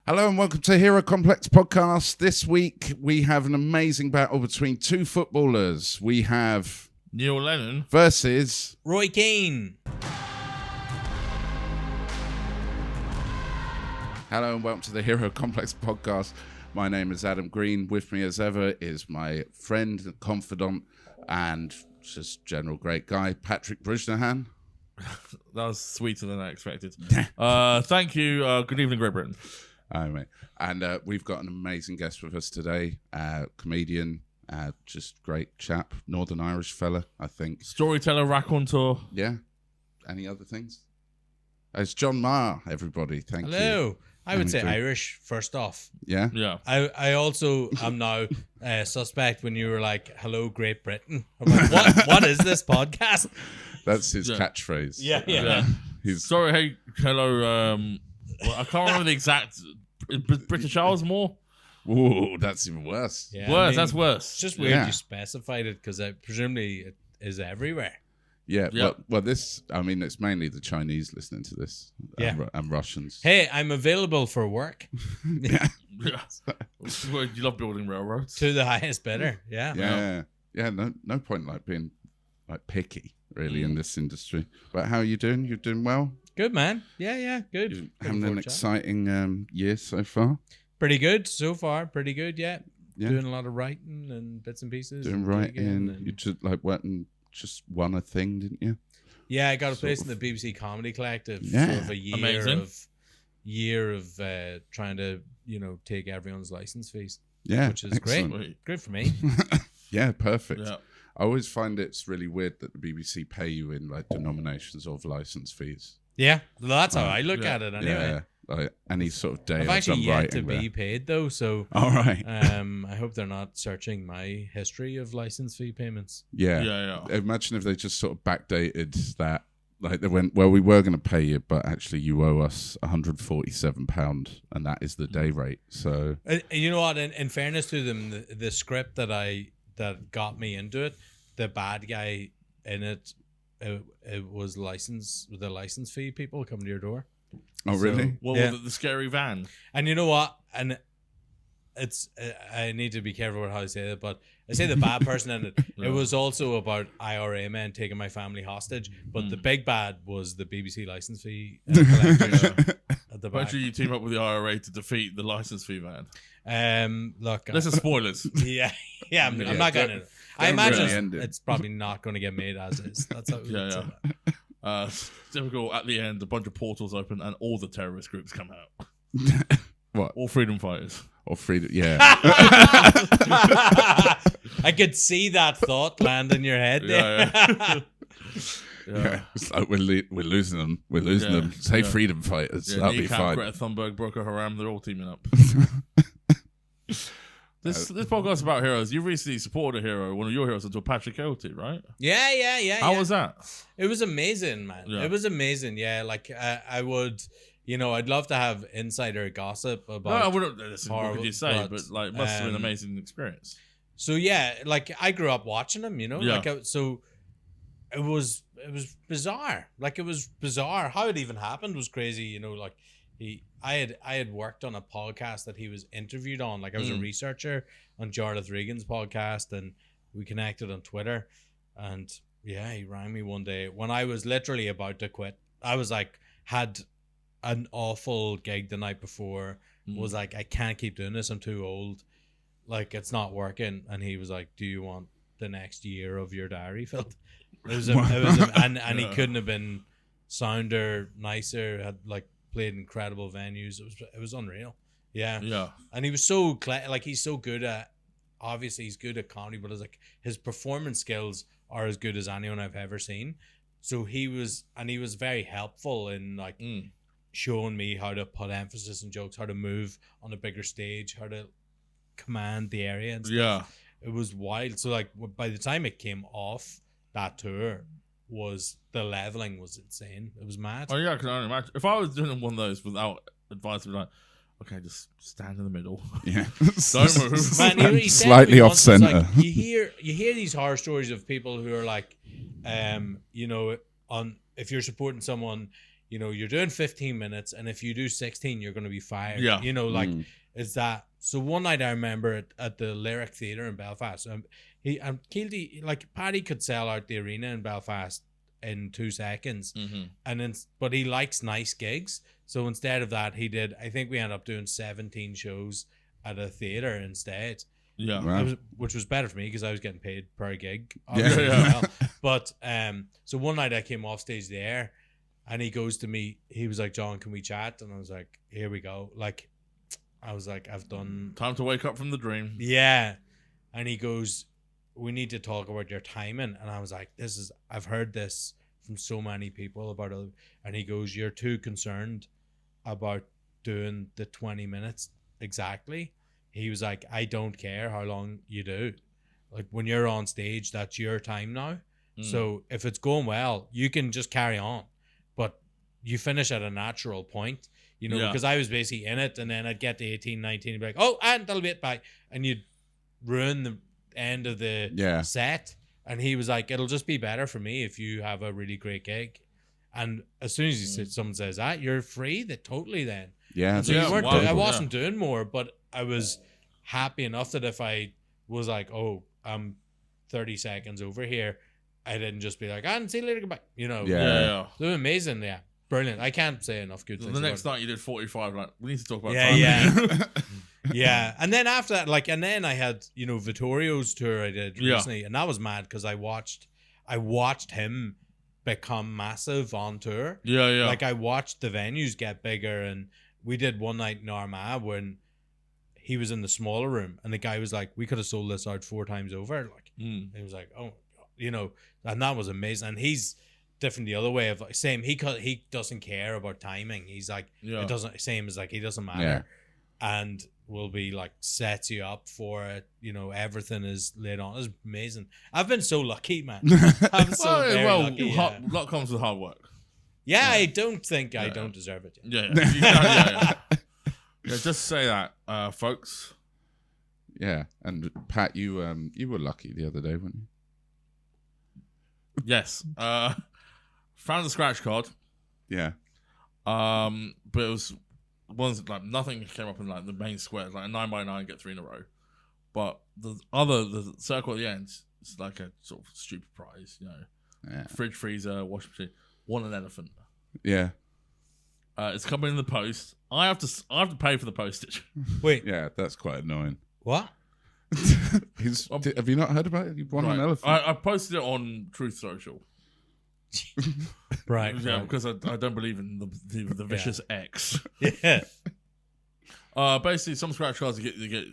Hello and welcome to Hero Complex Podcast. This week we have an amazing battle between two footballers. We have Neil Lennon versus Roy Keane. Hello and welcome to the Hero Complex Podcast. My name is Adam Green. With me as ever is my friend and confidant and just general great guy, Patrick Brujnahan. That was sweeter than I expected. Thank you. Good evening, Great Britain. Hi, mate. And we've got an amazing guest with us today, comedian, just great chap, Northern Irish fella, I think. Storyteller, raconteur. Yeah. Any other things? It's John Meagher, everybody. Thank you. Hello. I would say Andrew. Irish, first off. Yeah? Yeah. I also am now suspect when you were like, hello, Great Britain. I'm like, what is this podcast? That's his Yeah. catchphrase. Yeah. He's Sorry, hey, hello. Well, I can't remember the exact. British Isles more? Ooh, that's even worse. Yeah, Worse, I mean, that's It's worse. just weird Yeah. you specified it because presumably it is everywhere. Yeah. Yep. Well, this, I mean, it's mainly the Chinese listening to this. Yeah. And Russians. Hey, I'm available for work Yeah. Yeah. Well, you love building railroads. to the highest bidder. Yeah. Yeah. Yeah. No point like being like picky really in this industry. But how are you doing? You're doing well? Good, man. Yeah. Good. You're Looking having an forward to it. exciting year so far? Pretty good so far. Pretty good, yeah. Yeah. Doing a lot of writing and bits and pieces. Doing and right gigging in. and- You just like went and just won a thing, didn't you? Yeah, I got a Sort place of. in the BBC Comedy Collective. Yeah. Sort of a Amazing. year of trying to, take everyone's license fees, Yeah. which is excellent. great. Sweet. Great for me. Yeah, perfect. Yeah. I always find it's really weird that the BBC pay you in like denominations of license fees. Yeah, well, that's how I look Yeah. at it anyway. Yeah, like any sort of day I've I've actually done yet to writing there. be paid though, so All right. I hope they're not searching my history of license fee payments. Yeah. Yeah. Imagine if they just sort of backdated that. Like they went, well, we were going to pay you, but actually you owe us £147, and that is the day rate. So You know what? In fairness to them, the script that got me into it, the bad guy in it, it was the license fee people coming to your door. oh really? Well, Yeah. the scary van. And you know what? And it's I need to be careful with how I say it, but I say the bad person in it. Yeah. It was also about IRA men taking my family hostage, but the big bad was the BBC license fee collectors at the back. Eventually, you team up with the IRA to defeat the license fee van. Look, This is spoilers. yeah, I'm Yeah, not gonna. I don't imagine really end it. it's probably not going to get made as is. That's how. Yeah. Typical. At the end, a bunch of portals open and all the terrorist groups come out. What? All freedom fighters. Or freedom? Yeah. I could see that thought land in your head there. Yeah. Yeah. It's like we're losing them. We're losing Yeah. them. Say Yeah. freedom fighters. Yeah, That'll be Kneecap, fine. Greta Thunberg, Boko Haram, they're all teaming up. This podcast is about heroes. You recently supported a hero, one of your heroes, until Patrick Kelty, right? Yeah. How was that? It was amazing, man. Yeah. It was amazing. Yeah, like I would, I'd love to have insider gossip No, about. I wouldn't. Listen, what horrible, could you say? but, But like, it must have been an um, amazing experience. So yeah, like I grew up watching him, Yeah. so it was bizarre. Like it was bizarre. How it even happened was crazy. Like I had worked on a podcast that he was interviewed on. Like I was a researcher on Jarlath Regan's podcast, and we connected on Twitter. And yeah, he rang me one day when I was literally about to quit. I was like, had an awful gig the night before. Was like, I can't keep doing this. I'm too old. Like it's not working. And he was like, do you want the next year of your diary filled? And he couldn't have been sounder, nicer. Had like played incredible venues. It was unreal. Yeah. Yeah. And he was so like he's so good at. Obviously, he's good at comedy, but it's like his performance skills are as good as anyone I've ever seen. So he was very helpful in like showing me how to put emphasis on jokes, how to move on a bigger stage, how to command the area and stuff. Yeah. It was wild. So like by the time it came off that tour, the leveling was insane. It was mad. Oh yeah, I can only imagine. If I was doing one of those without advice, I'd be like, okay, just stand in the middle. Yeah. Don't move. Man, he said to Slightly me off once, it's center. like, you hear these horror stories of people who are like, if you're supporting someone, you're doing 15 minutes, and if you do 16, you're going to be fired. Yeah. Like it's that. So one night I remember at the Lyric Theatre in Belfast. Keelty, like Paddy could sell out the arena in Belfast in 2 seconds, and then but he likes nice gigs. So instead of that, I think we ended up doing 17 shows at a theatre instead. Yeah. Wow. Which was better for me because I was getting paid per gig. Yeah. But so one night I came off stage there, and he goes to me. He was like, "John, can we chat?" And I was like, "Here we go." Like, I was like, "I've done Time to wake up from the dream. yeah." And he goes, "We need to talk about your timing." And I was like, I've heard this from so many people about it. And he goes, "You're too concerned about doing the 20 minutes exactly." He was like, "I don't care how long you do. Like when you're on stage, that's your time now. So if it's going well, you can just carry on. But you finish at a natural point, because I was basically in it, and then I'd get to 18, 19 and be like, oh, and that'll be it, bye." And you'd ruin the end of the set. And he was like, "It'll just be better for me if you have a really great gig." And as soon as someone says that, you're free totally then. Yeah. So Yeah, I wasn't doing more, but I was happy enough that if I was like, "Oh, I'm 30 seconds over here," I didn't just be like, "And see you later, goodbye." Yeah. They're amazing. Yeah, brilliant. I can't say enough good things. The next about night you did 45. Like, we need to talk about Yeah, timing. yeah. And then after that, and then I had Vittorio's tour I did recently, and that was mad because I watched him become massive on tour. Yeah. Like I watched the venues get bigger, and we did one night in Armagh when he was in the smaller room, and the guy was like, "We could have sold this out 4 times over." Like he was like, "Oh, and that was amazing." And he's different the other way of like same. He doesn't care about timing. He's like, it doesn't same as like he doesn't matter, and will be like sets you up for it. Everything is laid on. It's amazing. I've been so lucky, man. I'm so very lucky. Luck comes with hard work. Yeah, I don't think I don't deserve it. Yeah. Yeah, just say that, folks. Yeah. And Pat, you were lucky the other day, weren't you? Yes. Found a scratch card. Yeah. But it was ones like nothing came up in like the main square, like a 9x9, get 3 in a row. But the circle at the end is like a sort of stupid prize, Yeah. Fridge, freezer, washing machine. Won an elephant. Yeah. It's coming in the post. I have to pay for the postage. Wait, Yeah, that's quite annoying. what? Have you not heard about it? You won an elephant. I posted it on Truth Social. Right. Yeah, because I don't believe in the vicious X. Yeah. Basically, some scratch cards you get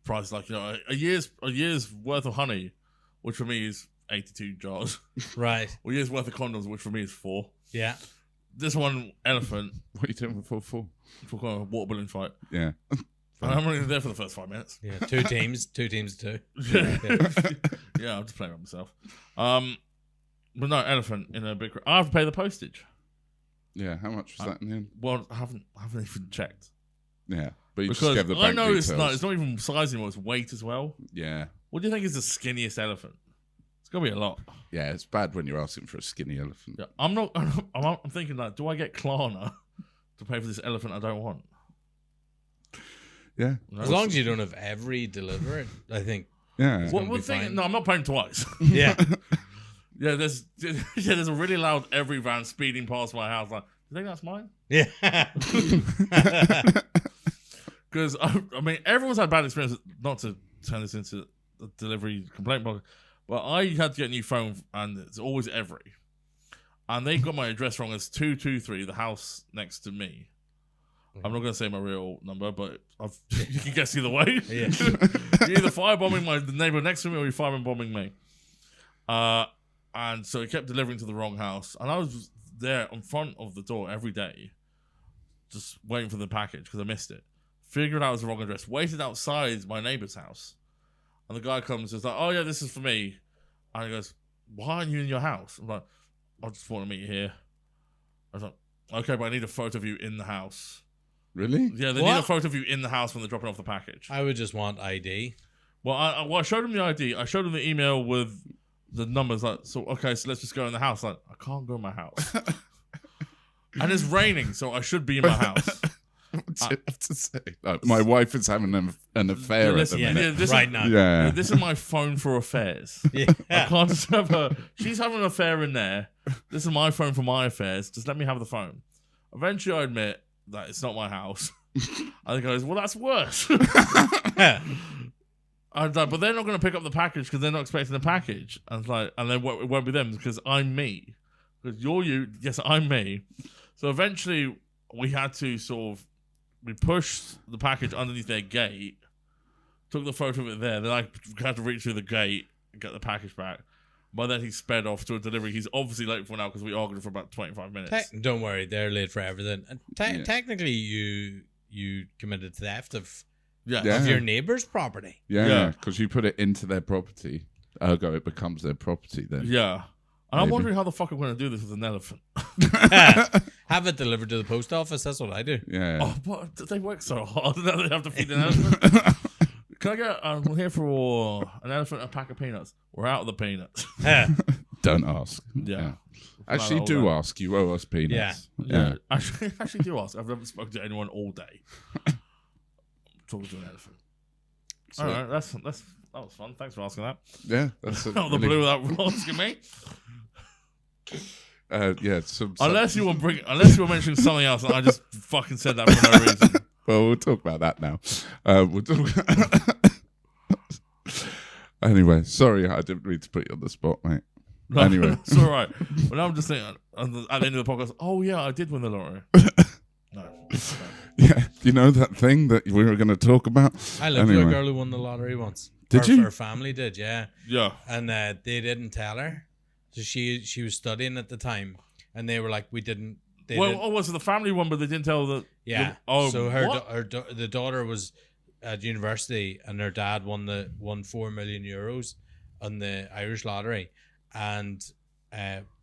prices like a year's worth of honey, which for me is 82 jars. Right. Or a year's worth of condoms, which for me is 4. Yeah. This one elephant What are you doing for? for a water balloon fight. Yeah. And I'm only there for the first 5 minutes. Yeah. 2 teams. 2 teams of 2. Yeah, I'm just playing with myself. But no, elephant in a big. I have to pay the postage. Yeah. How much was that in the end? Well, I haven't even checked. Yeah. But you just Because gave the I bank know details. it's not even size anymore, it's weight as well. Yeah. What do you think is the skinniest elephant? It's gonna be a lot. Yeah, it's bad when you're asking for a skinny elephant. Yeah, I'm thinking like, do I get Klarna to pay for this elephant I don't want? Yeah. No? As long as you don't have every delivery, I think. Yeah. gonna be thing, fine. no, I'm not paying twice. Yeah. Yeah, there's a really loud every van speeding past my house. Like, do you think that's mine? Yeah. Because I mean, everyone's had bad experiences. Not to turn this into a delivery complaint box, but I had to get a new phone, and it's always every. And they got my address wrong as 223, the house next to me. I'm not going to say my real number, but you can guess either way. Yeah. You're either firebombing the neighbor next to me, or you're firebombing me. And so it kept delivering to the wrong house, and I was there in front of the door every day, just waiting for the package because I missed it. Figured out it was the wrong address. Waited outside my neighbor's house, and the guy comes and is like, "Oh yeah, this is for me." And he goes, "Why aren't you in your house?" I'm like, "I just want to meet you here." I was like, "Okay, but I need a photo of you in the house." Really? Yeah, they need a photo of you in the house when they're dropping off the package. I would just want ID. Well, I showed him the ID. I showed him the email with the numbers. Like, so okay, so let's just go in the house. Like, I can't go in my house. and it's raining, so I should be in my house. What do you have to say? Like, my wife is having an affair at the minute. Now. Yeah. This is my phone for affairs. Yeah. I can't just have her. She's having an affair in there. This is my phone for my affairs. Just let me have the phone. Eventually, I admit that it's not my house. And he goes, well, that's worse. I was like, but they're not going to pick up the package because they're not expecting the package. And it's like, and then it won't be them because I'm me. Because you're you. Yes, I'm me. So eventually, we had to we pushed the package underneath their gate, took the photo of it there. Then I had to reach through the gate and get the package back. By then, he sped off to a delivery. He's obviously late for now because we argued for about 25 minutes. Don't worry, they're late for everything. And technically, you committed theft of your neighbour's property. Yeah, because you put it into their property. Ergo, it becomes their property then. Yeah. And I'm wondering how the fuck I'm going to do this with an elephant. Have it delivered to the post office. That's what I do. Yeah. Oh, but they work so hard now they have to feed an elephant. Can I get? I'm here for an elephant and a pack of peanuts. We're out of the peanuts. Don't ask. Yeah. Actually, do ask. You owe us peanuts. Yeah. Actually, do ask. I've never spoken to anyone all day. Talking to an elephant. So, all right, that was fun. Thanks for asking that. Yeah, that's out of the blue without asking me. Unless you were mentioning something else, and I just fucking said that for no reason. Well, we'll talk about that now. We'll talk. Anyway, sorry, I didn't mean to put you on the spot, mate. No, anyway, it's all right. But now I'm just saying at the end of the podcast. Oh yeah, I did win the lottery. No. Yeah, you know that thing that we were going to talk about. I lived with a girl who won the lottery once. Did you? Her family did, yeah. Yeah. And they didn't tell her. So she was studying at the time, and they were like, we didn't. Was it the family one, but they didn't tell the. Yeah. So the daughter was at university, and her dad won 4 million euros on the Irish lottery, and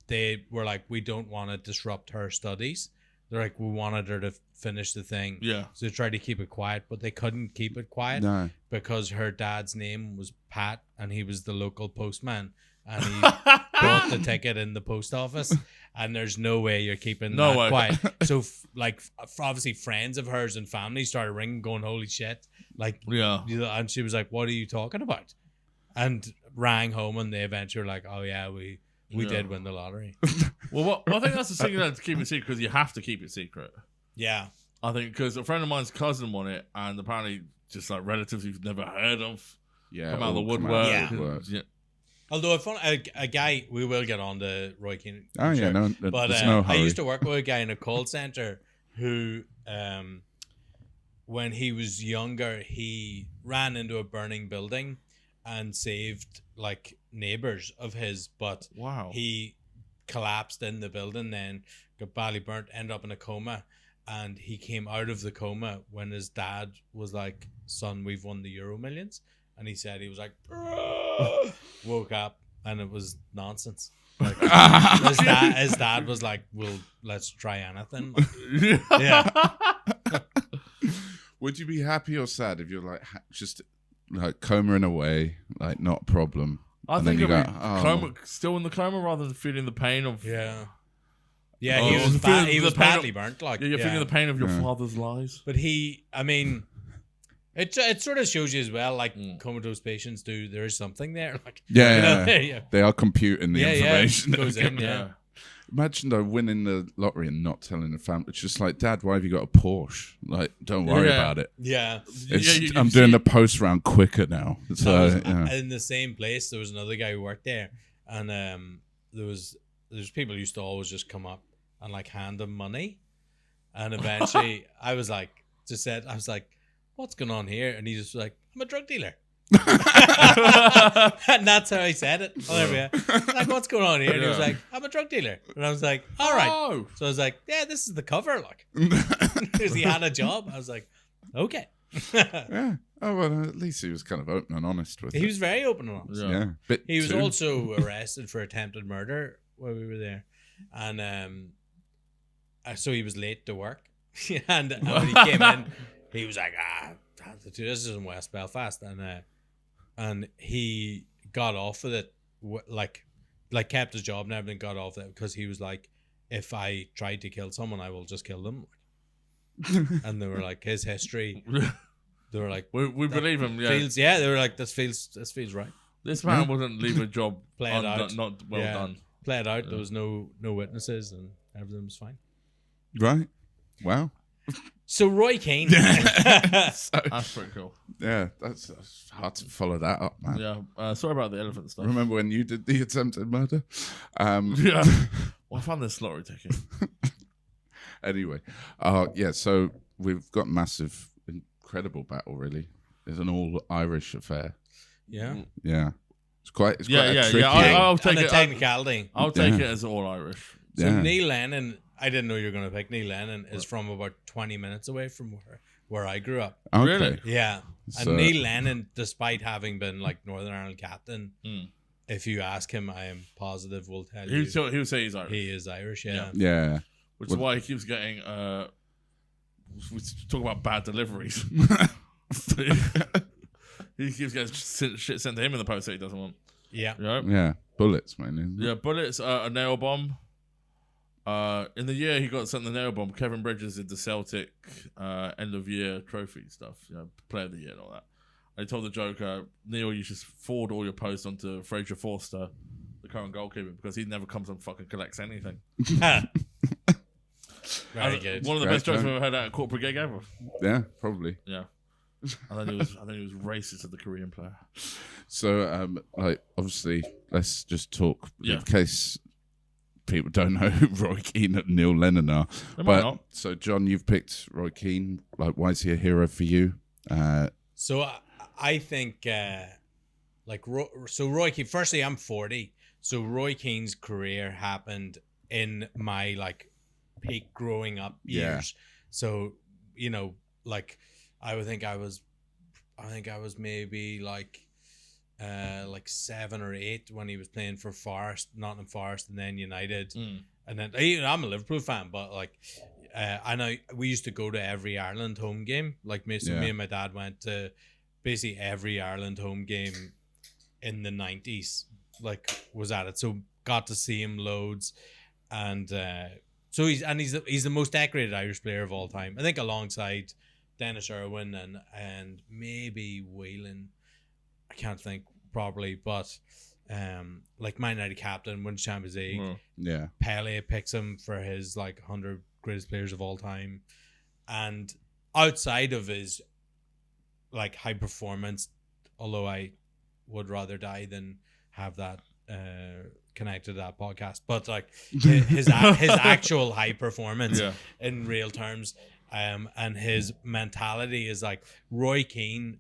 they were like, we don't want to disrupt her studies. They're like, we wanted her to finish the thing. Yeah. So they tried to keep it quiet, but they couldn't keep it quiet because her dad's name was Pat, and he was the local postman, and he bought the ticket in the post office, and there's no way you're keeping that quiet. So obviously friends of hers and family started ringing, going, holy shit. Like, yeah. And she was like, what are you talking about? And rang home, and they eventually were like, oh yeah, we did win the lottery. Well, I think that's the thing to keep it secret, because you have to keep it secret. Yeah. I think because a friend of mine's cousin won it, and apparently just like relatives you've never heard of come out of the woodwork. Yeah. Although a guy, we will get on to Roy Keane. Oh, yeah, no, but there's no hurry. I used to work with a guy in a call center who, when he was younger, he ran into a burning building and saved like neighbors of his, but he collapsed in the building, then got badly burnt, ended up in a coma, and he came out of the coma when his dad was like, son, we've won the Euro Millions. And he said he was like, woke up, and it was nonsense. Like, his dad was like, well, let's try anything. Like, yeah. Would you be happy or sad if you're like just like comaing away, like not a problem? I think you'd be still in the coma rather than feeling the pain of Yeah, he was badly burnt. Like, you're feeling the pain of your father's lies. But it sort of shows you as well, like comatose patients do. There is something there. Like, they are computing the information. Goes in, Imagine though winning the lottery and not telling the family. It's just like, Dad, why have you got a Porsche? Like, don't worry about it. Yeah, I'm doing the post round quicker now. So in the same place, there was another guy who worked there, and there's people who used to always just come up and like hand him money, and eventually I was like, what's going on here? And he just was like, I'm a drug dealer. And that's how I said it. Oh, there we are. Like, what's going on here? And he was like, I'm a drug dealer. And I was like, all right. So I was like, yeah, this is the cover, like. Because he had a job. I was like, okay. Yeah. Oh, well, at least he was kind of open and honest with it. He was very open and honest. Yeah. He was also arrested for attempted murder while we were there. And so he was late to work. And when he came in, he was like, this is in West Belfast, and he got off with it, like kept his job and everything, got off with it because he was like, if I tried to kill someone, I will just kill them. And they were like, his history. They were like, we believe him. Yeah, they were like, this feels right. this man wouldn't leave a job Play it out. not well done. Play it out. There was no witnesses, and everything was fine. Right. Wow. So Roy Keane. That's pretty cool. Yeah, that's hard to follow that up, man. Yeah, sorry about the elephant stuff. Remember when you did the attempted murder? Yeah. Well, I found this lottery ticket. Anyway, yeah. So we've got massive, incredible battle. Really, it's an all Irish affair. Yeah. Yeah, it's quite. Yeah. I'll take And the it. technicality. I'll take it as all Irish. So Yeah. Neil Lennon, I didn't know you were going to pick Neil Lennon, is from about 20 minutes away from where I grew up. Okay. Really? Yeah. So- And Neil Lennon, despite having been like Northern Ireland captain, Mm. if you ask him, I am positive will tell He you would say he's Irish. he is Irish. Yeah. Yeah. Which is why he keeps getting we talk about bad deliveries. He keeps getting shit sent to him in the post that he doesn't want. Yeah. Yeah. Yeah. Bullets, man. Yeah, bullets, a nail bomb. In the year he got sent the nail bomb, Kevin Bridges did the Celtic end of year trophy stuff, player of the year and all that. And he told the joke, Neil, you should forward all your posts onto Fraser Forster, the current goalkeeper, because he never comes and fucking collects anything. Very good. One of the Great best jokes I've joke. ever heard at a corporate gig ever. Yeah, probably. Yeah. And then he was racist to the Korean player. So, like, obviously, let's just talk Yeah. in case people don't know who Roy Keane and Neil Lennon are. They might But not. so, John, you've picked Roy Keane. Like, why is he a hero for you? So I think, Roy Keane, firstly, I'm 40. So Roy Keane's career happened in my, like, peak growing up years. Yeah. So, I think I was maybe like 7 or 8 when he was playing for Nottingham Forest, and then United. And then I'm a Liverpool fan, but I know we used to go to every Ireland home game. Like me and my dad went to basically every Ireland home game in the 90s. Like was at it, so got to see him loads, and so he's the most decorated Irish player of all time. I think alongside Dennis Irwin and maybe Whelan. I can't think properly, but like Man United captain, wins Champions League. Yeah. Pele picks him for his like 100 greatest players of all time, and outside of his like high performance, although I would rather die than have that connected to that podcast, but like his actual high performance in real terms, and his mentality is like Roy Keane,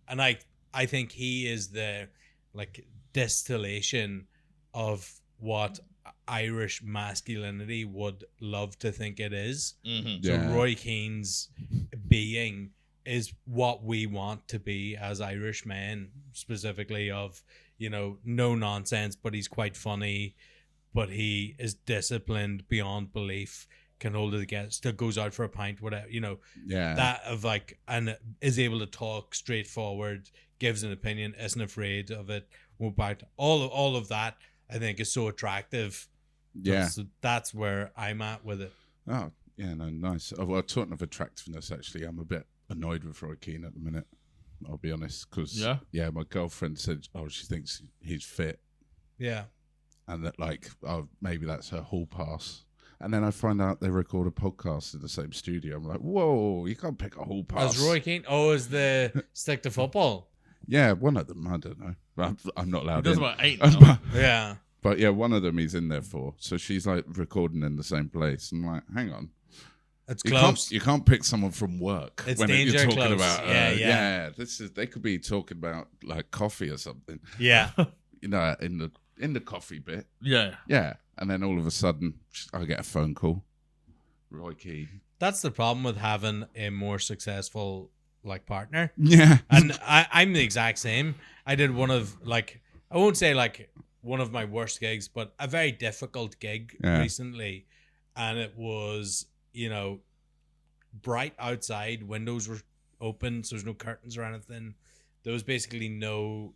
and I think he is the like distillation of what Irish masculinity would love to think it is. Mm-hmm. So Roy Keane's being is what we want to be as Irish men, specifically of, no nonsense, but he's quite funny, but he is disciplined beyond belief, can hold it against, still goes out for a pint, whatever, that of like, and is able to talk straightforward, gives an opinion, isn't afraid of it, won't back. All of that, I think, is so attractive. Yeah. So that's where I'm at with it. Oh, yeah, no, nice. Oh, well, talking of attractiveness, actually, I'm a bit annoyed with Roy Keane at the minute. I'll be honest, because my girlfriend said, she thinks he's fit, Yeah. and that maybe that's her hall pass. And then I find out they record a podcast in the same studio. I'm like, whoa, you can't pick a hall pass. As Roy Keane? Oh, is the stick to football? Yeah, one of them. I don't know. I'm not allowed. He does in. about 8 now. Yeah. But yeah, one of them he's in there for. So she's like recording in the same place. I'm like, hang on. It's You close. can't pick someone from work It's when danger you're talking close. about. Yeah. They could be talking about like coffee or something. Yeah. In the coffee bit. Yeah. Yeah, and then all of a sudden I get a phone call. Roy Keane. That's the problem with having a more successful like partner. Yeah. And I'm the exact same. I did one of like, I won't say like one of my worst gigs, but a very difficult gig recently. And it was, bright outside, windows were open, so there's no curtains or anything. There was basically no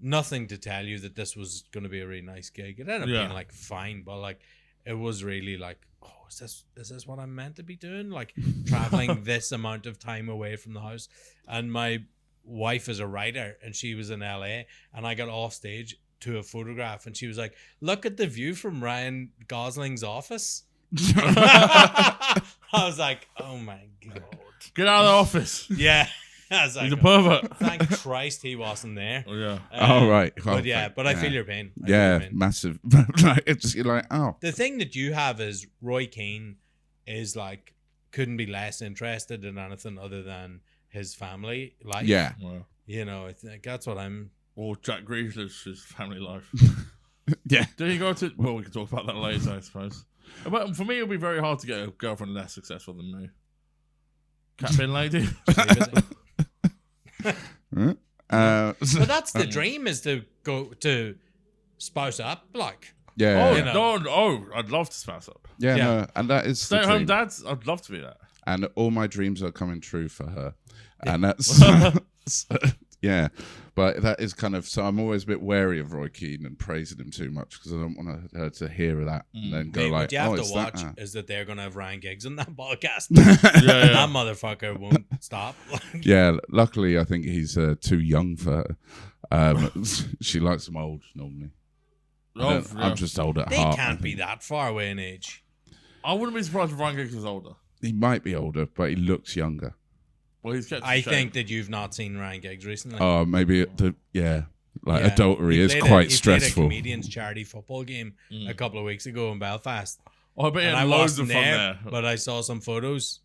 nothing to tell you that this was going to be a really nice gig. It ended up being like fine, but like it was really like, oh, is this what I'm meant to be doing? Like traveling this amount of time away from the house. And my wife is a writer, and she was in LA, and I got off stage to a photograph, and she was like, "Look at the view from Ryan Gosling's office." I was like, "Oh my god, Get out of the office. yeah." I was like, He's a pervert. thank Christ he wasn't there. Oh, yeah. Oh, right. But yeah, but I feel your pain. I feel Yeah, your pain. massive. Like, it's just, you're like, oh. The thing that you have is Roy Keane is like couldn't be less interested in anything other than his family life. Yeah. Well, You know, I think that's what I'm. or Jack Grealish's family life. Yeah. Did he go to? Well, we can talk about that later, I suppose. But for me, it'll be very hard to get a girlfriend less successful than me. Cat bin lady. But that's the dream, is to go to spouse up, like. Yeah. Oh, You know. no, I'd love to spouse up. Yeah, Yeah. no, and that is the Stay at home dream. dads, I'd love to be that. And all my dreams are coming true for her. And that's yeah. But that is kind of, so I'm always a bit wary of Roy Keane and praising him too much, because I don't want her to hear that and then go Mate, like, what you have oh, to it's watch that. is that they're gonna have Ryan Giggs on that podcast. Yeah, That motherfucker won't stop. Yeah, luckily I think he's too young for her. She likes him old normally. Oh, I'm just old at They heart. can't be that far away in age. I wouldn't be surprised if Ryan Giggs was older. He might be older, but he looks younger. Well, he's kept. I shape. think that you've not seen Ryan Giggs recently. Oh, maybe Yeah. adultery He is played quite he stressful. played a comedian's charity football game a couple of weeks ago in Belfast. Oh, I bet he And had I loads wasn't of fun there, there. but I saw some photos.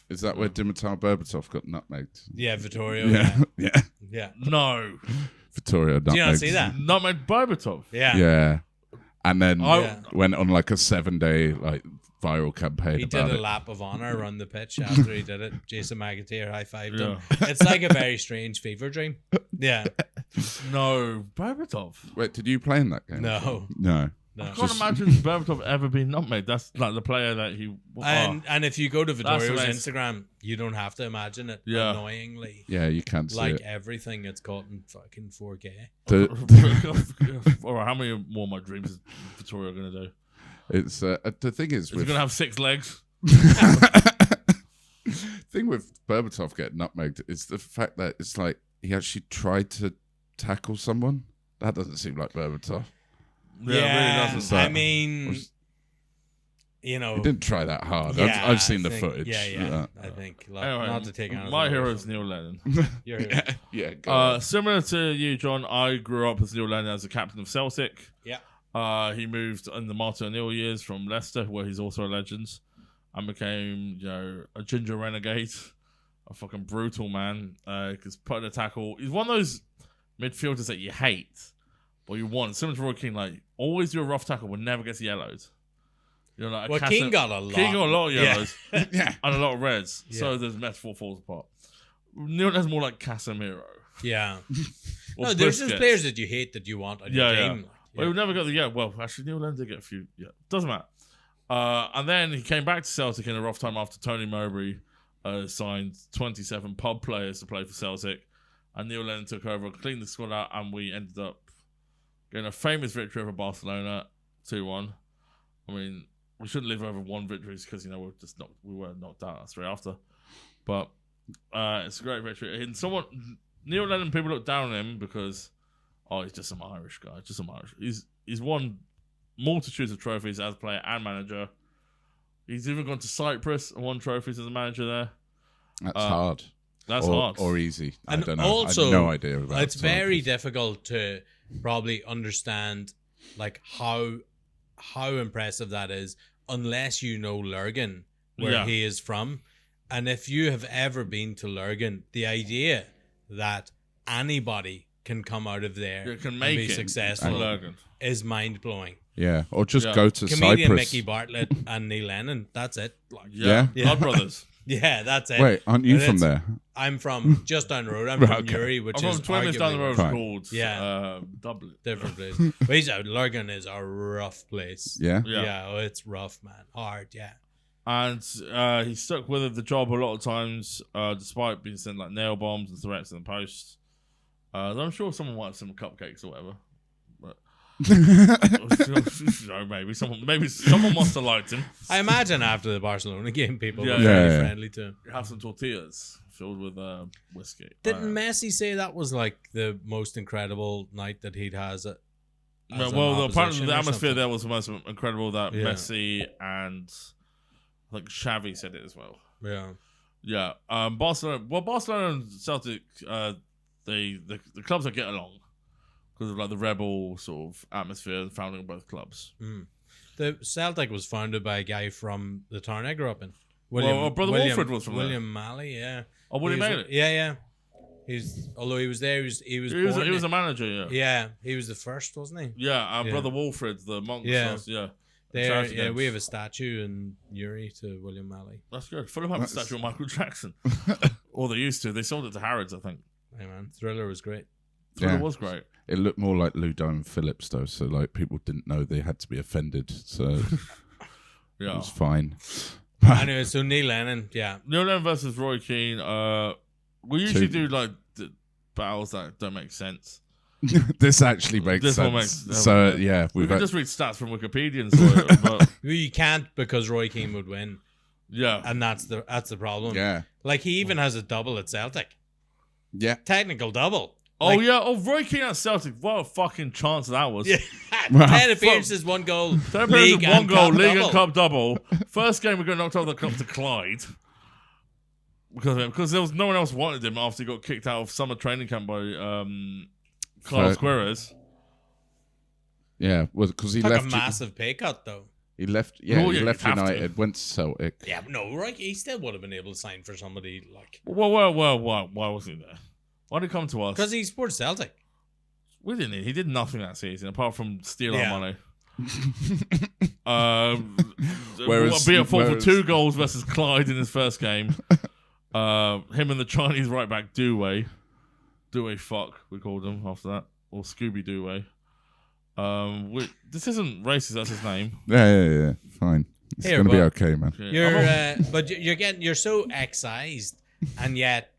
Is that where Dimitar Berbatov got nutmegged? Yeah, Vittorio. Yeah, yeah. Yeah. No, Vittorio nutmegged. Do you not see that? Nutmeg Berbatov. Yeah. Yeah. And then I- went on like a 7-day viral campaign He about did a it. lap of honor around the pitch after he did it. Jason McAteer high-fived him. Yeah. It's like a very strange fever dream. Yeah. No, Berbatov. Wait, did you play in that game? No. No. No. I can't imagine Berbatov ever being nutmegged. That's like the player that he. And if you go to Vittorio's amazing. Instagram, you don't have to imagine it. Yeah. Annoyingly. Yeah, you can't see Like it. everything, it's caught in fucking 4K. All right, how many more of my dreams is Vittorio going to do? It's the thing is Is he with going to have 6 legs? thing with Berbatov getting nutmegged is the fact that it's like he actually tried to tackle someone. That doesn't seem like Berbatov. Yeah, it really doesn't. I mean, you know, He didn't try that hard. yeah, I've seen the I think- footage. Yeah. I think Anyway, not to take anything my away hero from is Neil Lennon. your hero. yeah, yeah. Go on. Similar to you, John, I grew up as Neil Lennon as the captain of Celtic. Yeah. He moved in the Martin O'Neill years from Leicester, where he's also a legend, and became, a ginger renegade, a fucking brutal man. Because putting a tackle, he's one of those midfielders that you hate, but you want. Similar to Roy Keane, like always do a rough tackle, but never gets yellowed. Like Well, Keane got a lot. Keane got a lot of Yeah. yellows yeah. and a lot of reds, Yeah. so the metaphor falls apart. Neil Lennon's more like Casemiro. Yeah. Or No, there's just Busquets. players that you hate that you want on your Yeah, team. Well, he never got the well. Actually, Neil Lennon did get a few. Yeah, doesn't matter. And then he came back to Celtic in a rough time after Tony Mowbray signed 27 pub players to play for Celtic, and Neil Lennon took over, cleaned the squad out, and we ended up getting a famous victory over Barcelona, 2-1. I mean, we shouldn't live over one victory because we were knocked out straight after, but it's a great victory. And Neil Lennon, people look down on him because. Oh, he's just some Irish guy. Just some Irish. He's won multitudes of trophies as player and manager. He's even gone to Cyprus and won trophies as a manager there. That's hard. That's hard. Or easy. I And don't know. also, I have no idea about it's very Cyprus. difficult to probably understand like how impressive that is unless you know Lurgan, where Yeah. he is from. And if you have ever been to Lurgan, the idea that anybody can come out of there You can and make be it. successful Lurgan. is mind blowing. Yeah, or just Yeah. go to Comedian Cyprus. Mickey Bartlett and Neil Lennon. That's it. Like, Yeah. Yeah. Blood Brothers. yeah, that's it. Wait, aren't you And from it's- there? I'm from just down the road. I'm Right, from okay. Uri, which I'm is from 20 minutes down the road Fine. called Dublin. different place. But he's out. Lurgan is a rough place. Yeah. Yeah. Oh, it's rough, man. Hard, yeah. And he stuck with the job a lot of times, despite being sent like nail bombs and threats in the post. I'm sure someone might have some cupcakes or whatever. But Maybe someone must have liked him. I imagine after the Barcelona game, people Yeah, were yeah, very friendly to him. Have some tortillas filled with whiskey. Didn't Messi say that was like the most incredible night that he'd has at? Apparently the atmosphere there was the most incredible. That Messi and I think Xavi said it as well. Yeah. Barcelona and Celtic, the clubs that get along because of like the rebel sort of atmosphere founding of both clubs. The Celtic was founded by a guy from the town I grew up in. Brother Wilfred was from William Malley. Yeah. Oh, William Malley. Yeah. Although he was there, he was a manager. Yeah. Yeah, he was the first, wasn't he? Yeah, Brother Wilfred, the monk. Yeah. Yeah. We have a statue in Uri to William Malley. That's good. Fulham have a statue of Michael Jackson. Or they used to. They sold it to Harrods, I think. Hey man, Thriller was great. Thriller was great. It looked more like Ludo and Phillips though, so like people didn't know they had to be offended. So it was fine. Anyway, so Neil Lennon, Neil Lennon versus Roy Keane. We usually do like the battles that don't make sense. This actually makes sense. One makes so yeah, we can just read stats from Wikipedia and so but you can't because Roy Keane would win. Yeah, and that's the problem. Yeah, like he even has a double at Celtic. Yeah, technical double. Roy Keane at Celtic. What a fucking chance that was. Yeah. 10 appearances, 1 goal. 10 appearances, 1 goal, league and cup double. First game we got knocked out of the cup to Clyde. Because there was no one else wanted him after he got kicked out of summer training camp by Carlos Queiroz. Yeah, because he took left a massive pay cut though. He left. Yeah, he left United, went to Celtic. Yeah, but no, right? He still would have been able to sign for somebody like. Well, why wasn't he there? Why did he come to us? Because he supported Celtic. We didn't. He did nothing that season apart from steal our money. Be at fault for 2 goals versus Clyde in his first game. Him and the Chinese right back Douay fuck we called him after that, or Scooby Douay. This isn't racist. That's his name. Yeah. Fine. It's gonna be okay, man. You're so excised, and yet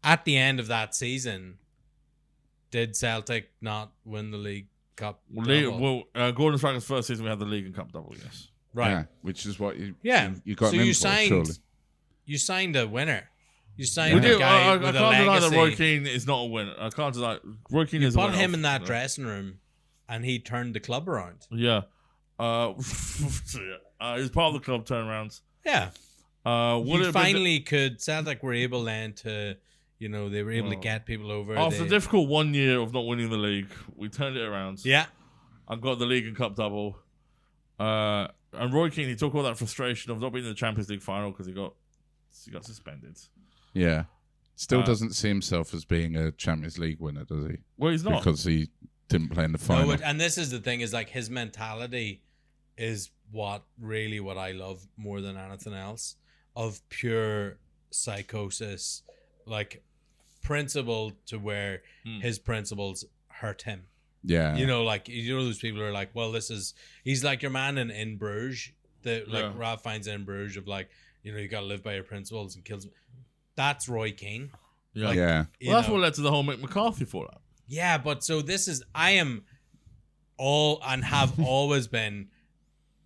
at the end of that season, did Celtic not win the League Cup? Gordon Strachan's first season we had the League and Cup double. Yes, right. Yeah, which is what you got. So you signed. Surely. You signed a winner. You signed a guy with a legacy. I can't deny that Roy Keane is not a winner. I can't deny Roy Keane is a winner. You put him in that dressing room, and he turned the club around. Yeah. He's part of the club turnarounds. Yeah. Celtic were able then to, they were able to get people over. After a difficult 1 year of not winning the league, we turned it around. Yeah. I got the League and Cup double. And Roy Keane, he took all that frustration of not being in the Champions League final because he got suspended. Yeah. Still doesn't see himself as being a Champions League winner, does he? Well, he's not. Because he didn't play in the final. No, and this is the thing, is like his mentality is what I love more than anything else, of pure psychosis, like principle to where his principles hurt him. Yeah. Those people are like, well, he's like your man in Bruges, Ralph finds in Bruges of like, you got to live by your principles and kills. That's Roy Keane. Yeah. That's what led to the whole Mick McCarthy fallout. Yeah, but so I am all and have always been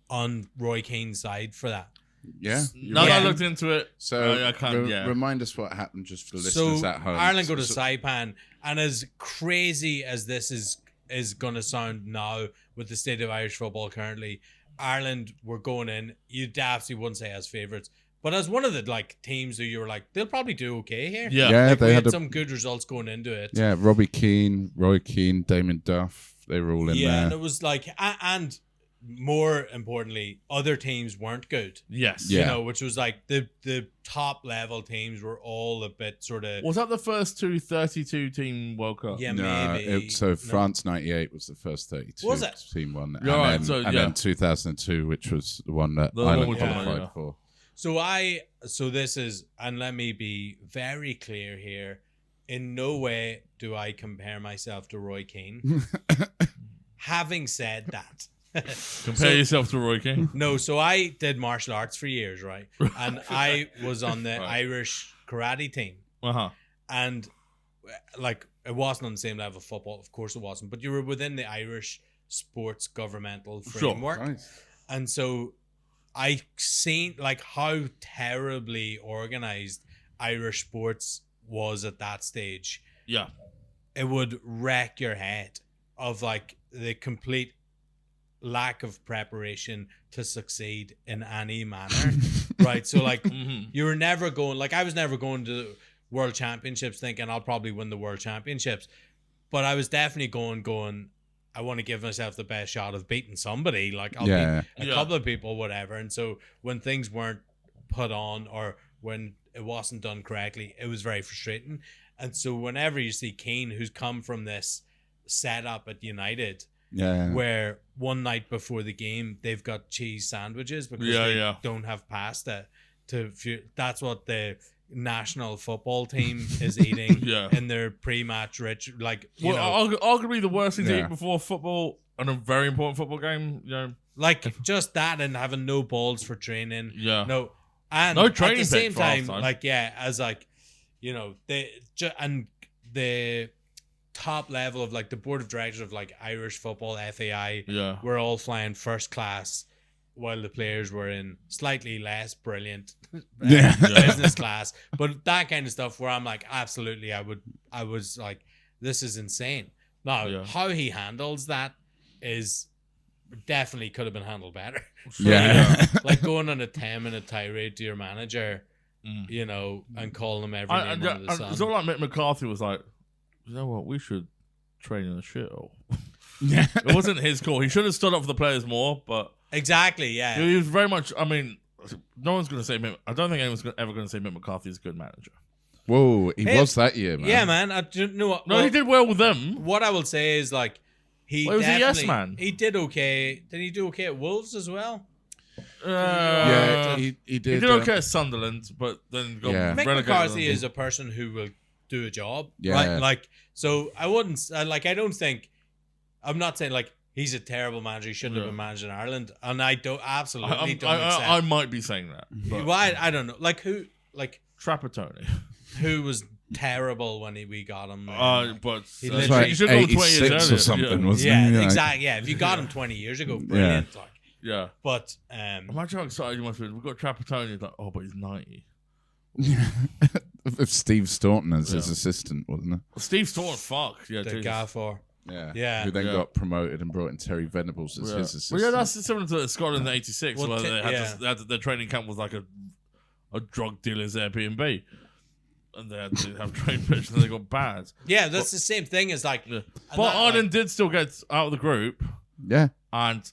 on Roy Keane's side for that. Yeah. Now that I looked into it, so I can't. Remind us what happened just for the listeners at home. Ireland go to Saipan, and as crazy as this is going to sound now with the state of Irish football currently, Ireland were going in. You absolutely wouldn't say as favourites, but as one of the teams who you were like, they'll probably do okay here. Yeah, they had some good results going into it. Yeah, Robbie Keane, Roy Keane, Damon Duff, they were all in there. Yeah, and it was and more importantly, other teams weren't good. Yes. Yeah. Which was like the top level teams were all a bit sort of. Was that the first 32 team World Cup? Yeah, maybe. France 98 was the first 32 was it? team one. Yeah, and then 2002, which was the one that Ireland qualified for. So this is, and let me be very clear here, in no way do I compare myself to Roy Keane. Having said that. Compare yourself to Roy Keane? No, so I did martial arts for years, right? And I was on the Irish karate team. Uh-huh. And like it wasn't on the same level of football, of course it wasn't, but you were within the Irish sports governmental framework. Nice. And so I seen like how terribly organized Irish sports was at that stage. Yeah. It would wreck your head of like the complete lack of preparation to succeed in any manner. Right. So like you were never going, like I was never going to world championships thinking I'll probably win the world championships, but I was definitely going I want to give myself the best shot of beating somebody. Like I'll beat a couple of people, whatever. And so when things weren't put on or when it wasn't done correctly, it was very frustrating. And so whenever you see Keane, who's come from this setup at United, where one night before the game they've got cheese sandwiches because they don't have pasta that's what the national football team is eating in their pre-match arguably the worst thing to eat before football and a very important football game, like just that, and having no balls for training, no training at the same time, as like the top level of like the board of directors of like Irish football FAI were all flying first class while the players were in slightly less brilliant business class. But that kind of stuff where I'm like, absolutely, I was like, this is insane. Now, how he handles that is definitely could have been handled better. Like going on a 10-minute tirade to your manager, and calling him every name under the sun. It's all like Mick McCarthy was like, you know what, we should train in the shithole. It wasn't his call. He should have stood up for the players more, but exactly, he was very much. I mean, no one's going to say Mick. I don't think anyone's ever going to say Mick McCarthy is a good manager. Whoa, he was that year, man. Yeah, man. I don't know. He did well with them. What I will say is like he was a yes man. He did okay. Did he do okay at Wolves as well? He did. He did okay at Sunderland, but then got Mick McCarthy is a person who will do a job, right? Like, so I wouldn't I don't think. I'm not saying like he's a terrible manager. He shouldn't have been managed in Ireland, and I don't accept. I might be saying that. Why? I don't know. Like who? Like Trapattoni, who was terrible when we got him. But he like 86 or something, wasn't he? Exactly. Yeah, if you got him 20 years ago, brilliant. But imagine how excited you must be. We've got Trapattoni. Like, oh, but he's 90. If Steve Staunton as his assistant, wasn't it? Steve Staunton, the Gafford. Who then got promoted and brought in Terry Venables as his assistant. Well, that's similar to Scotland in '86, where they had their training camp was like a drug dealer's Airbnb, and they had to have training pitch, and they got bad. Yeah, that's the same thing as like. But Ireland did still get out of the group. Yeah, and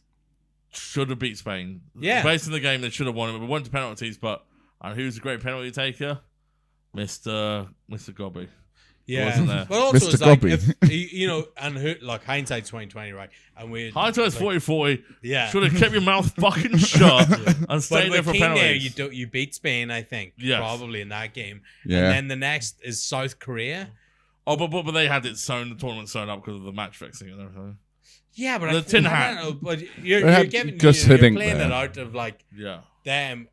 should have beat Spain. Yeah, based on the game, they should have won it. We went to penalties, but who's a great penalty taker? Mr. Gobby. Yeah, wasn't there. But also Mr. it's like Gobby. and who, like hindsight's 2020, right? And we hindsight's 40-40. Yeah, should have kept your mouth fucking shut and stayed there for penalties. You beat Spain, I think. Yes. Probably in that game. Yeah. And then the next is South Korea. Oh, but they had the tournament sewn up because of the match fixing and everything. Yeah, but the tin hat. I don't know, but you're playing it out of like them.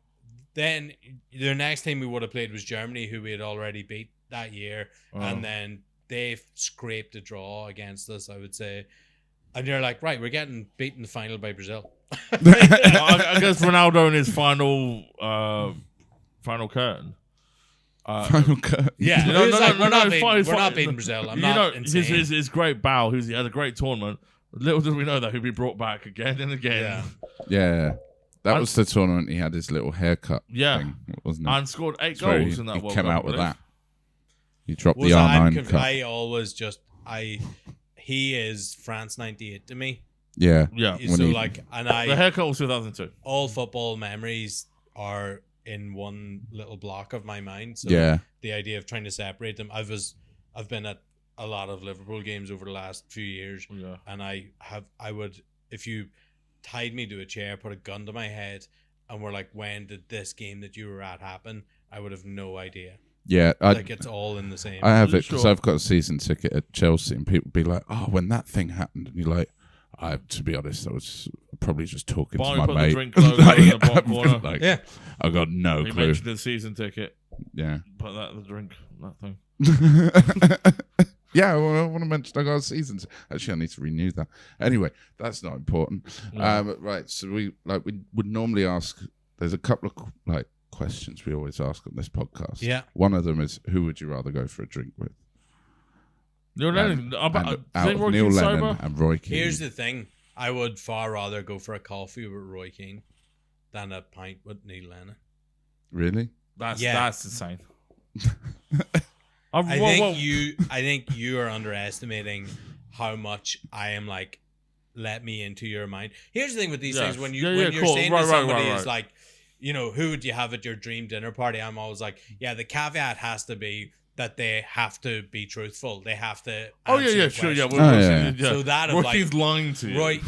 Then the next team we would have played was Germany, who we had already beat that year, and then they scraped a draw against us, I would say. And you're like, right, we're getting beaten in the final by Brazil. I guess Ronaldo in his final curtain. Final curtain. Yeah, we're not beating Brazil. I'm not insane. His great bow, he had a great tournament. Little did we know that he'd be brought back again and again. Yeah. That was the tournament he had his little haircut thing, wasn't it? And scored 8 goals in that World Cup. He came out with that. He dropped the R9 cut. I always he is France 98 to me. Yeah. So the haircut was 2002. All football memories are in one little block of my mind. So the idea of trying to separate them, I've been at a lot of Liverpool games over the last few years, and I would, if you tied me to a chair, put a gun to my head, and were like, when did this game that you were at happen? I would have no idea. Yeah, it's all in the same. I have it because I've got a season ticket at Chelsea, and people be like, "Oh, when that thing happened," and you're like, to be honest, I was probably just talking to my mate. The drink logo in the bottom corner. I got no clue. He mentioned the season ticket. Yeah, put that in the drink, that thing. Yeah, well, I want to mention I got seasons. Actually, I need to renew that. Anyway, that's not important. Right, so we would normally ask. There's a couple of questions we always ask on this podcast. Yeah. One of them is, who would you rather go for a drink with? Neil Lennon. Out of Neil Lennon and Roy Keane. Here's the thing: I would far rather go for a coffee with Roy Keane than a pint with Neil Lennon. Really? That's insane. I think you are underestimating how much I am like. Let me into your mind. Here's the thing with these things: when you're saying to somebody is like, you know, who would you have at your dream dinner party? I'm always like, yeah. The caveat has to be that they have to be truthful. They have to. Sure, yeah. So that Roy Keane's lying to you. Roy,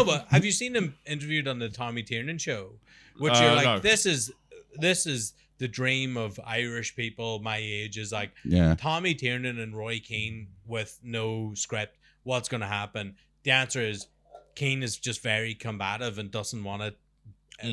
but have you seen him interviewed on the Tommy Tiernan show? Which you're like, no. This is the dream of Irish people my age is like Tommy Tiernan and Roy Keane with no script. What's going to happen? The answer is Keane is just very combative and doesn't want to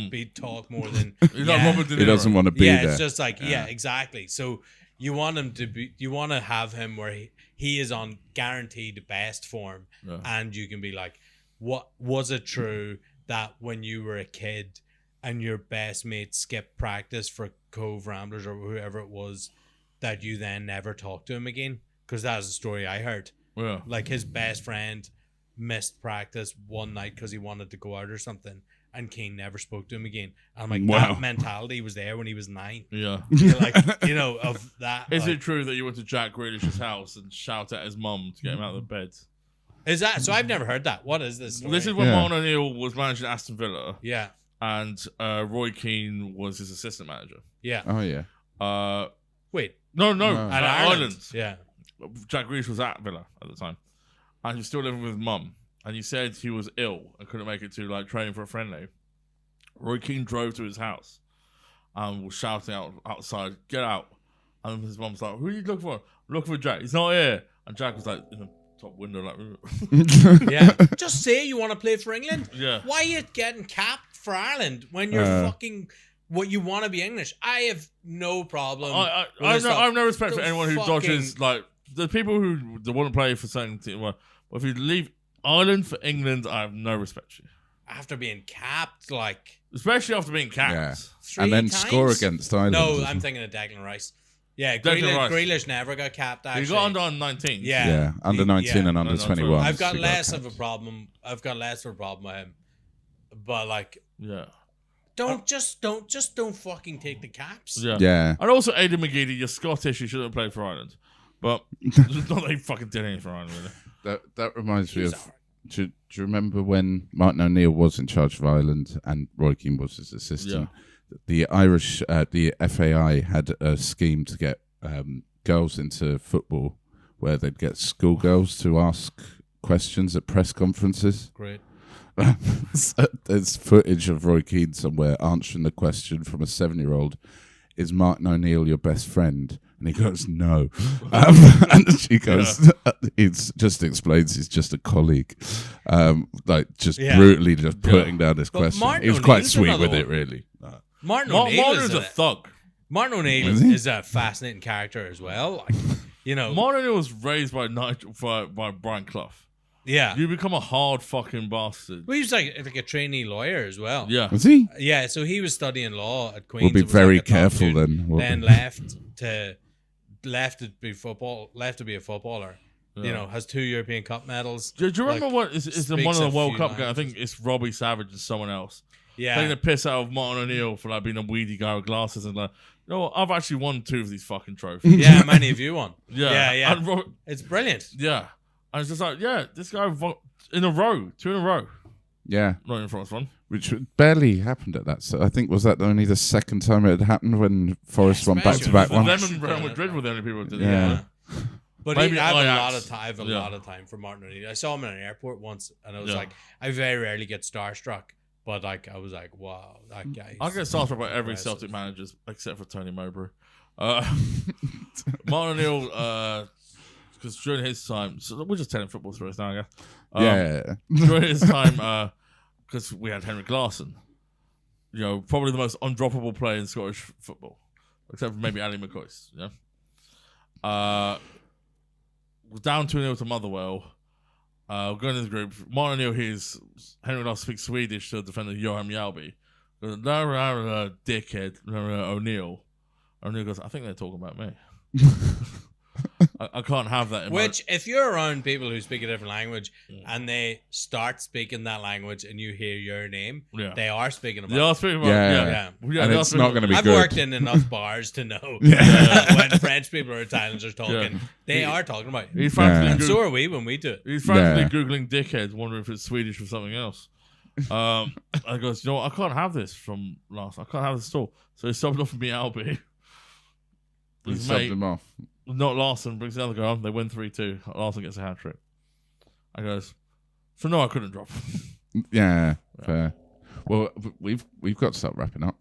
be talk more than he doesn't want to be there. It's just like exactly. So you want him to be. You want to have him where he is on guaranteed best form, and you can be like, what was it true that when you were a kid and your best mate skipped practice for Cove Ramblers or whoever it was, that you then never talked to him again? Because that was a story I heard. Yeah. Like his best friend missed practice one night because he wanted to go out or something, and Keane never spoke to him again. I'm like, that mentality was there when he was 9. Yeah. You're like, you know, of that. Is it true that you went to Jack Grealish's house and shouted at his mum to get him out of the bed? Is that so? I've never heard that. What is this story? This is when Martin O'Neill was managing Aston Villa. Yeah. And Roy Keane was his assistant manager. Yeah. Oh, yeah. Wait. No. At Ireland. Yeah. Jack Grealish was at Villa at the time. And he was still living with his mum. And he said he was ill and couldn't make it to training for a friendly. Roy Keane drove to his house and was shouting outside, "Get out!" And his mum's like, "Who are you looking for?" "Looking for Jack. He's not here." And Jack was like in the top window, like, yeah. Just say you want to play for England. Yeah. Why are you getting capped for Ireland when you're fucking what you want to be English? I have no problem. I have no respect for anyone who dodges the people who want to play for certain team. Well, if you leave Ireland for England, I have no respect for you. After being capped, especially after being capped, and then times? Score against Ireland. No, I'm thinking of Declan Rice. Yeah, Grealish never got capped. Actually, he got under 19. Yeah, under 19 and under 21. I've got less of a problem. I've got less of a problem with him, but don't fucking take the caps. Yeah. And also, Aidan McGeady, you're Scottish. You shouldn't have played for Ireland, but not that he fucking did anything for Ireland. Really. That reminds me of. Do you remember when Martin O'Neill was in charge of Ireland and Roy Keane was his assistant? Yeah. The Irish, the FAI had a scheme to get girls into football where they'd get schoolgirls to ask questions at press conferences. Great. There's footage of Roy Keane somewhere answering the question from a 7-year-old. Is Martin O'Neill your best friend? And he goes, no. And she goes, he just explains he's just a colleague. Brutally just putting down this question. Martin he was O'Neill's quite sweet with it, really. Martin O'Neill is a thug. Martin O'Neill is a fascinating character as well. Martin O'Neill was raised by Brian Clough. Yeah. You become a hard fucking bastard. Well, he was like a trainee lawyer as well. Yeah. Was he? Yeah, so he was studying law at Queen's. We'll be very careful then. Then left to be a footballer. Yeah. Has 2 European Cup medals. Do you remember what is one of the World Cup games? I think it's Robbie Savage and someone else. Yeah. Taking the piss out of Martin O'Neill for being a weedy guy with glasses and I've actually won 2 of these fucking trophies. Yeah, many of you won. Yeah. And it's brilliant. Yeah. And it's just this guy in a row, 2 in a row. Yeah. Not in front of one. Which barely happened at that. So I think was that only the second time it had happened when Forest won back-to-back ones. Them and Real Madrid were the only people who did it. Yeah. But I have a lot of time for Martin O'Neill. I saw him in an airport once, and I was I very rarely get starstruck. But I was like, wow, that guy. I get starstruck by every Celtic manager except for Tony Mowbray. Martin O'Neill. Because during his time, so we're just telling football stories now, I guess. During his time, because we had Henrik Larsson, probably the most undroppable player in Scottish football, except for maybe Ali McCoist. We're down 2-0 to Motherwell. We're going in the group. Martin O'Neill hears Henry Law speak Swedish to defender Johan Mjällby. Goes, dickhead, O'Neill. O'Neill goes, I think they're talking about me. I can't have that. Which, if you're around people who speak a different language and they start speaking that language and you hear your name, they are speaking about. They are speaking about. Yeah. And it's not going to be good. I've worked in enough bars to know when French people or Italians are talking, they are talking about. And so are we when we do it. He's frantically googling dickheads, wondering if it's Swedish or something else. I goes, you know what? I can't have this from last. I can't have this at all. So he subbed off me Albie. He subbed him off. Not Larson brings the other guy on. They win 3-2. Larson gets a hat trick. I goes, so no, I couldn't drop. Yeah, fair. Well, we've got to start wrapping up.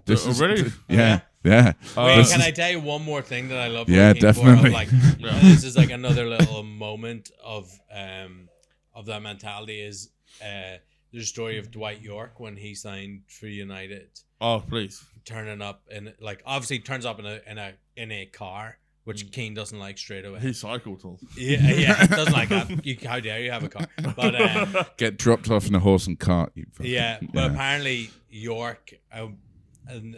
Already? Yeah. Wait, can I tell you one more thing that I love? Yeah, definitely. This is like another little moment of that mentality. Is there's a story of Dwight York when he signed for United. Oh, please. Turning up in obviously turns up in a car, which Keane doesn't like straight away. He cycled all. Yeah, doesn't like that. How dare you have a car? But get dropped off in a horse and cart. But apparently York, and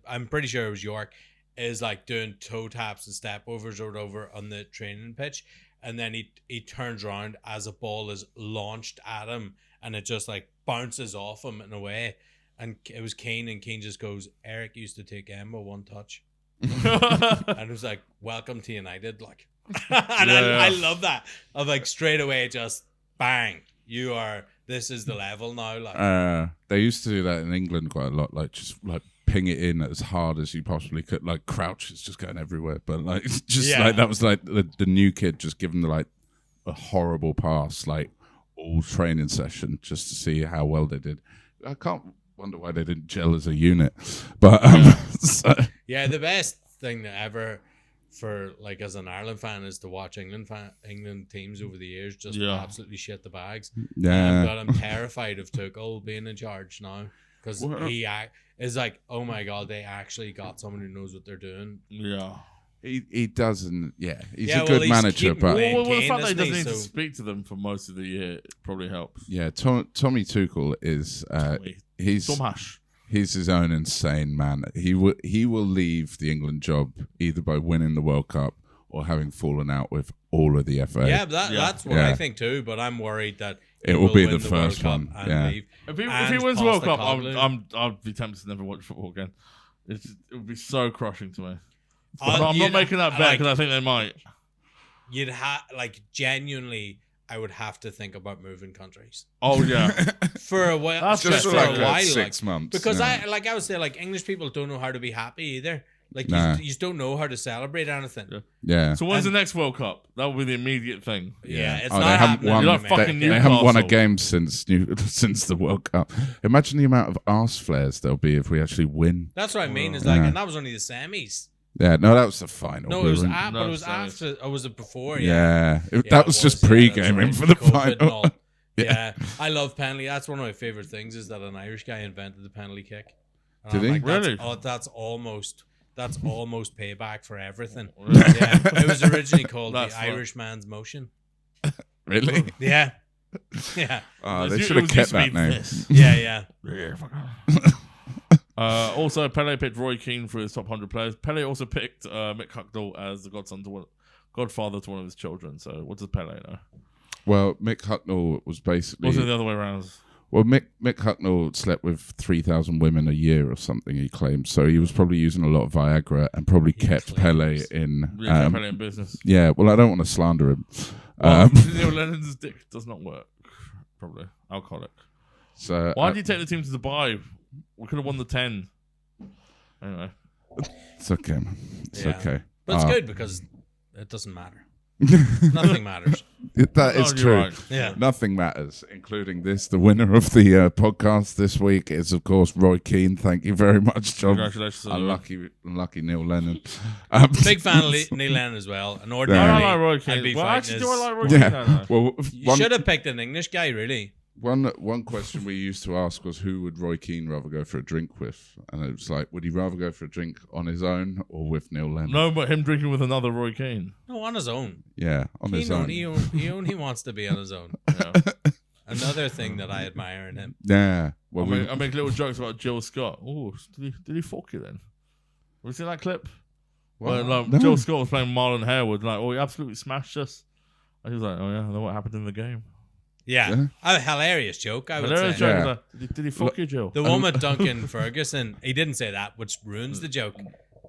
I'm pretty sure it was York, is like doing toe taps and step overs or whatever on the training pitch, and then he turns around as a ball is launched at him, and it just like bounces off him in a way. And it was Keane, and Keane just goes, Eric used to take Emma one touch. And it was like, welcome to United. Like, and I love that. Of like straight away, just bang, this is the level now. Like, they used to do that in England quite a lot, like just like ping it in as hard as you possibly could. Like Crouch is just going everywhere, but like just like that was like the new kid just giving like a horrible pass, like all training session just to see how well they did. I can't wonder why they didn't gel as a unit, but the best thing ever for like as an Ireland fan is to watch England teams over the years just absolutely shit the bags. But I'm terrified of Tuchel being in charge now because he is like, oh my god, they actually got someone who knows what they're doing. He doesn't. He's a good manager, but the fact that he doesn't need to speak to them for most of the year probably helps. Tommy Tuchel is he's his own insane man. He will leave the England job either by winning the World Cup or having fallen out with all of the FA. That's what I think too. But I'm worried that it will be the first one. If he wins the World Cup, I'd be tempted to never watch football again. It would be so crushing to me. I'm not making that bet because I think they might. You'd have genuinely. I would have to think about moving countries. Oh yeah, for a while. That's just for like a while, 6 months. Because I would say English people don't know how to be happy either. You just don't know how to celebrate anything. Yeah. So when's the next World Cup? That will be the immediate thing. It's not happening. They haven't won a game since the World Cup. Imagine the amount of arse flares there'll be if we actually win. That's what I mean. Is and that was only the semis. Yeah, no, that was the final. No, it was but it was after. Or was it before? That was just pre-gaming for the final. I love penalty. That's one of my favorite things is that an Irish guy invented the penalty kick. Did he? Really? That's almost payback for everything. It was originally called the Irishman's motion. Really? Yeah. Oh, they should have kept that name. Yeah. Also, Pele picked Roy Keane for his top 100 players. Pele also picked Mick Hucknall as the godfather to one of his children. So, what does Pele know? Well, Mick Hucknall was basically... Was it the other way around? Well, Mick Hucknall slept with 3,000 women a year or something, he claimed. So he was probably using a lot of Viagra and probably kept Pele in... kept Pele in business. Yeah, well, I don't want to slander him. Neil Lennon's dick does not work. Probably. Alcoholic. So why did you take the team to Dubai? We could have won the 10. Anyway. It's okay, man. It's okay. But it's good because it doesn't matter. Nothing matters. That is true. Right. Yeah. Nothing matters, including this. The winner of the podcast this week is, of course, Roy Keane. Thank you very much, John. Congratulations. Unlucky Neil Lennon. Big fan of Neil Lennon as well. I like Roy Keane. I'd be actually, do I like Roy Keane? Keane? You should have picked an English guy, really. One question we used to ask was, who would Roy Keane rather go for a drink with? And it was like, would he rather go for a drink on his own or with Neil Lennon? No, but him drinking with another Roy Keane. No, on his own. Yeah, on his own. He only wants to be on his own. Yeah. Another thing that I admire in him. Yeah. Well, I make little jokes about Jill Scott. Oh, did he fuck you then? Have you seen that clip? Where No. Jill Scott was playing Marlon Harewood, like, oh, he absolutely smashed us. And he was like, oh yeah, and then what happened in the game? Yeah. A hilarious joke, I would Hilarious say. joke. Yeah. Like, did he fuck you, Jill? The one with Duncan Ferguson, he didn't say that, which ruins the joke.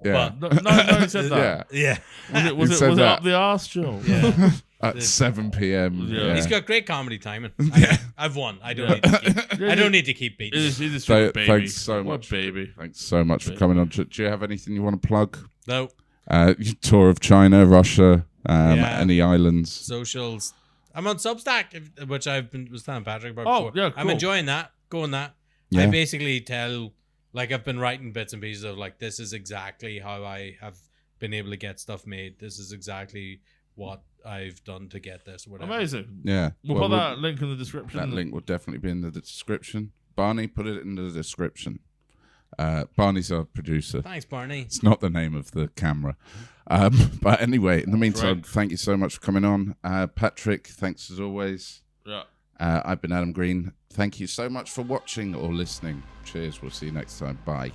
yeah. No, he said that. Yeah. Yeah. Was He it said that. up the arse, Jill? Yeah. At 7 p.m. Yeah. He's got great comedy timing. I've won. I don't need to keep beating. He's a So, baby. thanks so What much. baby. Thanks so much for coming on. Do you have anything you want to plug? No. Your tour of China, Russia, Yeah. any islands? Socials. I'm on Substack, which was telling Patrick about Oh, before. yeah, I'm cool. enjoying that. Going that. Yeah. I basically tell, like, I've been writing bits and pieces of, like, this is exactly how I have been able to get stuff made. This is exactly what I've done to get this. Whatever. Amazing. Yeah. We'll put that link in the description. That link will definitely be in the description. Barney, put it in the description. Barney's our producer. Thanks, Barney. It's not the name of the camera. But anyway, in the meantime, thank you so much for coming on. Patrick, thanks as always. Yeah. I've been Adam Green. Thank you so much for watching or listening. Cheers. We'll see you next time. Bye.